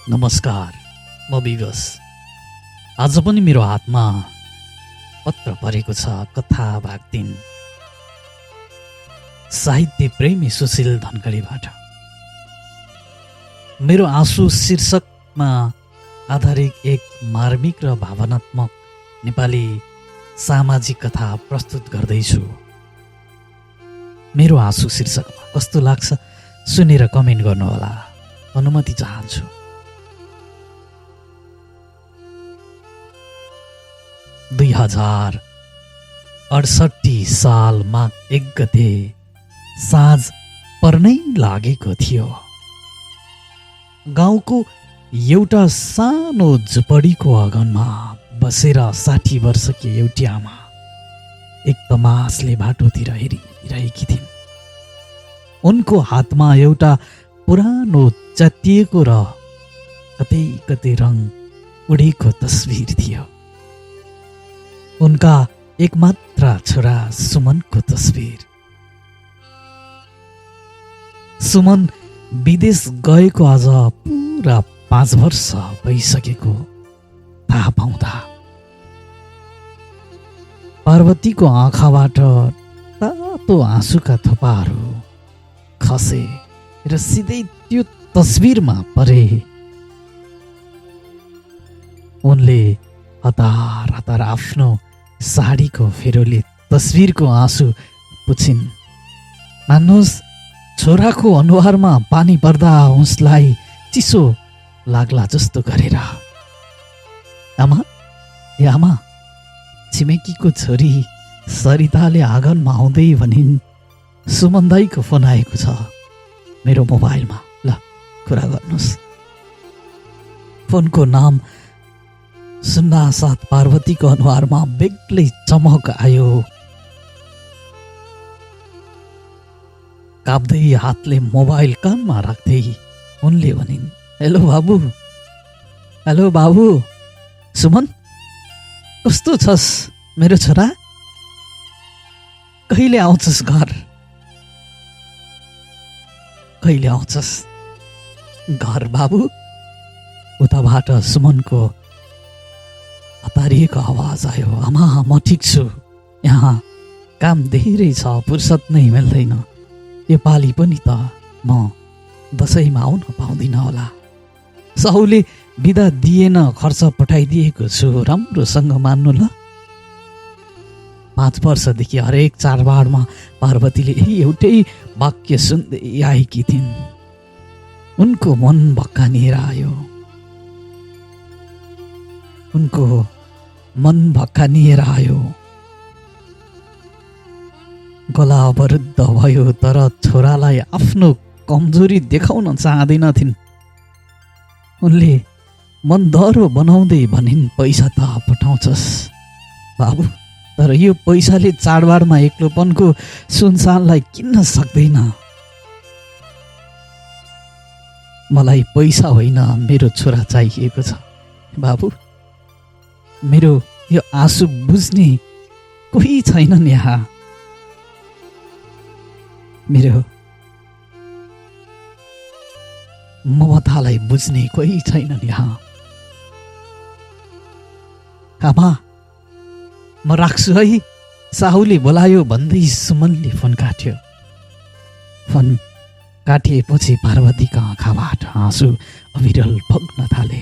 नमस्कार, म विवश। आज पनि मेरो हातमा पत्र परेको छ कथा भाग 3 साहित्य प्रेमी सुशील धनगढीबाट। मेरो आँसु शीर्षकमा आधारित एक मार्मिक र भावनात्मक नेपाली सामाजिक कथा प्रस्तुत गर्दैछु। मेरो आँसु शीर्षकमा कस्तो लाग्छ सुनेर कमेन्ट गर्नुहोला, अनुमति चाहन्छु। 2068 साल माघ 1 गते साँझ पर्नै लागेको थियो। गाउँको एउटा सानो झुपडीको अगनमा बसेर 60 वर्षकी एउटी आमा एक तमासले बाटोतिर हेरिरहेकी थिइन्। उनको हातमा एउटा पुरानो च्यातिएको र कतै कतै रङ उडेको तस्बिर थियो। उनका एकमात्र छोरा सुमनको तस्बिर। सुमन विदेश गएको आज पुरा 5 वर्ष भइसकेको थाहा पाउँदा पार्वतीको आँखाबाट तातो आँसुका थोपाहरू खसे र सिधै त्यो तस्बिरमा परे। उनले हतार हतार आफ्नो साडीको फेरोले तस्बिरको आँसु पुछिन्। मान्नुहोस्, छोराको अनुहारमा पानी पर्दा उसलाई चिसो लाग्ला जस्तो गरेर। आमा, ए आमा, छिमेकीको छोरी सरिताले आँगनमा आउँदै भनिन् सुमन दाइको फोन आएको छ मेरो मोबाइलमा, ल कुरा गर्नुहोस्। फोनको नाम सुन्नासाथ पार्वतीको अनुहारमा बेग्लै चमक आयो। काप्दै हातले मोबाइल कानमा राख्दै उनले भनिन्, हेलो बाबु, हेलो बाबु। सुमन, कस्तो छस् मेरो छोरा? कहिले आउँछस् घर? कहिले आउँछस् घर बाबु? उताबाट सुमनको हतारिएको आवाज आयो। आमा, म ठिक छु, यहाँ काम धेरै छ, फुर्सद नै मिल्दैन। यो पालि पनि त म दसैँमा आउन पाउँदिनँ होला। साहुले बिदा दिएन, खर्च पठाइदिएको छु, राम्रोसँग मान्नु ल। 5 वर्षदेखि हरेक चाडबाडमा पार्वतीले यही एउटै वाक्य सुन्दै आएकी थिइन्। उनको मन भक्कानिएर आयो। उनको मन भक्कानिएर आयो। गला अवरुद्ध भयो, तर छोरालाई आफ्नो कमजोरी देखाउन चाहँदैनथिन्। उनले मन दह्रो बनाउँदै भनिन्, पैसा त पठाउँछस् बाबु, तर यो पैसाले चाडबाडमा एक्लोपनको सुनसानलाई किन्न सक्दैन। मलाई पैसा होइन, मेरो छोरा चाहिएको छ बाबु। मेरो यो आँसु बुझ्ने कोही छैनन् यहाँ। मेरो ममतालाई बुझ्ने कोही छैनन् यहाँ। आमा, म राख्छु है, साहुले बोलायो भन्दै सुमनले फोन काट्यो। फोन काटिएपछि पार्वतीका आँखाबाट आँसु अविरल बग्न थाले।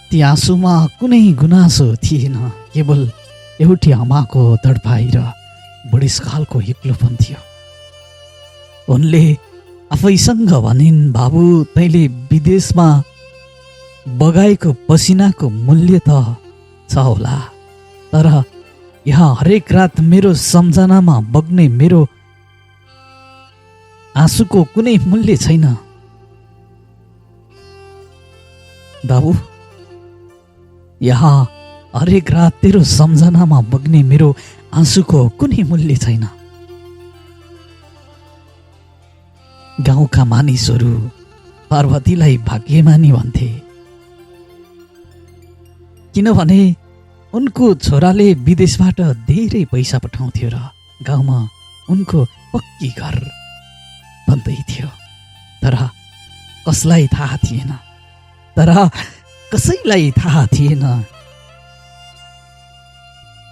ती आँसुमा कुनै गुनासो थिएन, केवल एउटी आमाको तडपाई र बुढेसकालको एक्लोपन थियो। उनले आफैसँग भनिन्, बाबु, तैँले विदेशमा बगाएको पसिनाको मूल्य त छ होला, तर यहाँ हरेक रात मेरो सम्झनामा बग्ने मेरो आँसुको कुनै मूल्य छैन। बाबु, यहाँ हरेक रात तेरो सम्झनामा बग्ने मेरो आँसुको कुनै मूल्य छैन। गाउँका मानिसहरू पार्वतीलाई भाग्यमानी भन्थे, किनभने उनको छोराले विदेशबाट धेरै पैसा पठाउँथ्यो र गाउँमा उनको पक्की घर बन्दै थियो। तर कसलाई थाहा थिएन, तर कसैलाई थाहा थिएन,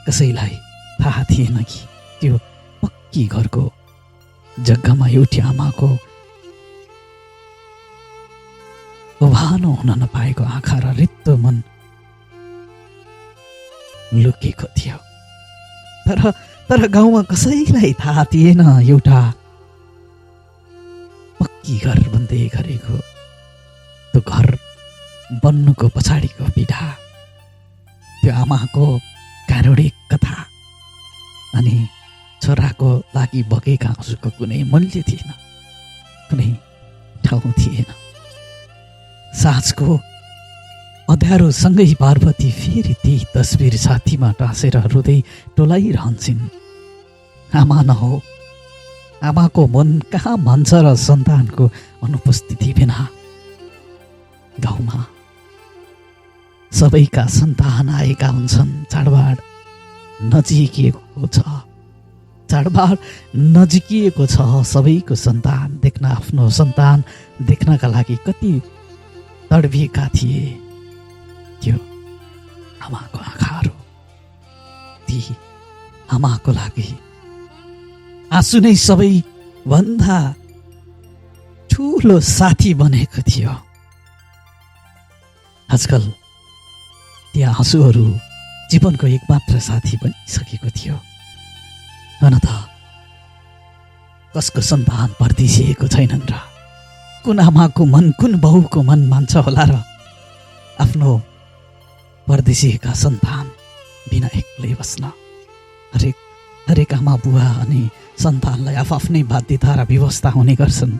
कसैलाई थाहा थिएन कि त्यो पक्की घरको जग्गामा एउटी आमाको उभानो हुन नपाएको आँखा र रित्तो मन लुकेको थियो। तर गाउँमा कसैलाई थाहा थिएन एउटा पक्की घर बन्दै गरेको त्यो घर बन्नुको पछाडिको पीडा, त्यो आमाको कारुणिक कथा अनि छोराको लागि बगेका आँसुको कुनै मूल्य थिएन, कुनै ठाउँ थिएन। साँझको अँध्यारोसँगै पार्वती फेरि त्यही तस्बिर छातीमा टाँसेर रुँदै टोलाइरहन्छन्। आमा नहो, आमाको मन कहाँ भन्छ र सन्तानको अनुपस्थिति बिना गाउँमा सबैका सन्तान आएका हुन्छन्। चाडबाड नजिकिएको छ, चाडबाड नजिकिएको छ। सबैको सन्तान देख्न, आफ्नो सन्तान देख्नका लागि कति तडपिएका थिए। त्यो आमाको आँखाहरू, ती आमाको लागि आँसु नै सबैभन्दा ठुलो साथी बनेको थियो। आजकल ती आँसुहरू जीवनको एकमात्र साथी बनिसकेको थियो। हुन त कसको सन्तान परदेशिएको छैनन् र कुन आमाको मन, कुन बाउको मन मान्छ होला र आफ्नो परदेशिएका सन्तान बिना एक्लै बस्न। हरेक आमा बुवा अनि सन्तानलाई आफ्नै बाध्यता र व्यवस्था हुने गर्छन्।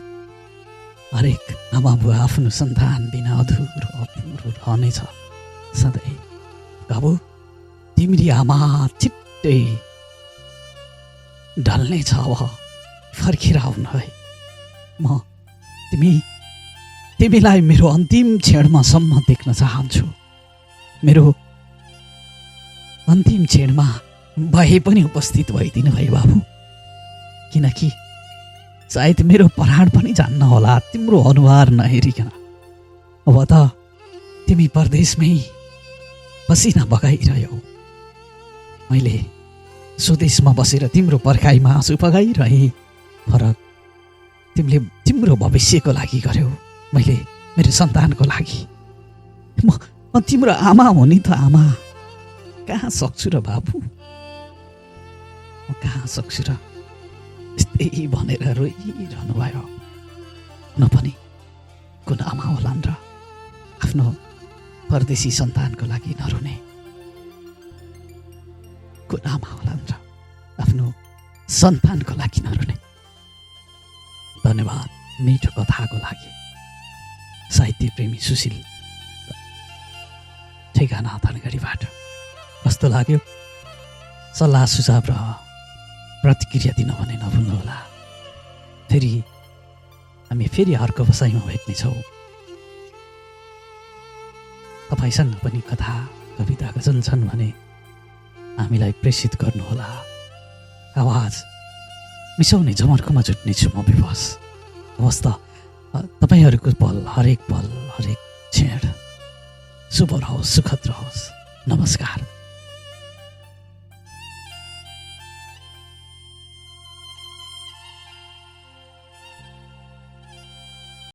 हरेक आमा बुवा आफ्नो सन्तान बिना अधुरो रहनेछ सधैँ। बाबु, तिम्री आमा छिट्टै ढल्नेछ, अब फर्केर आउनु है। म तिमीलाई मेरो अन्तिम क्षणमा सम्म देख्न चाहन्छु। मेरो अन्तिम क्षणमा भए पनि उपस्थित भइदिनु है बाबु, किनकि सायद मेरो प्राण पनि जान्न होला तिम्रो अनुहार नहेरिकन। अब त तिमी परदेशमै पसिना बगाइरह्यौ, मैले स्वदेशमा बसेर तिम्रो पर्खाइमा आँसु बगाइरहेँ। फरक तिमीले तिम्रो भविष्यको लागि गर्यौ, मैले मेरो सन्तानको लागि। म तिम्रो आमा हो नि त। आमा कहाँ सक्छु र बाबु, म कहाँ सक्छु र। यस्तै भनेर रोइरहनु भयो। न पनि कुन आमा होलान् र आफ्नो परदेशी सन्तानको लागि नरुने, कुन आमा होलान् र आफ्नो सन्तानको लागि नरुने। धन्यवाद मिठो कथाको लागि। साहित्य प्रेमी सुशील ठेगाना धनगढीबाट। कस्तो लाग्यो? सल्लाह सुझाव र प्रतिक्रिया दिन भने नभुल्नुहोला। हामी फेरि अर्को बसाइमा भेट्नेछौँ। तपाईँसँग पनि कथा, कविता, गजल छन् भने हामीलाई प्रेषित गर्नुहोला। आवाज मिसाउने जमर्कोमा जुट्नेछु म विवश। हवस् त, तपाईँहरूको पल, हरेक क्षण शुभ रहोस्, सुखद रहोस्। नमस्कार।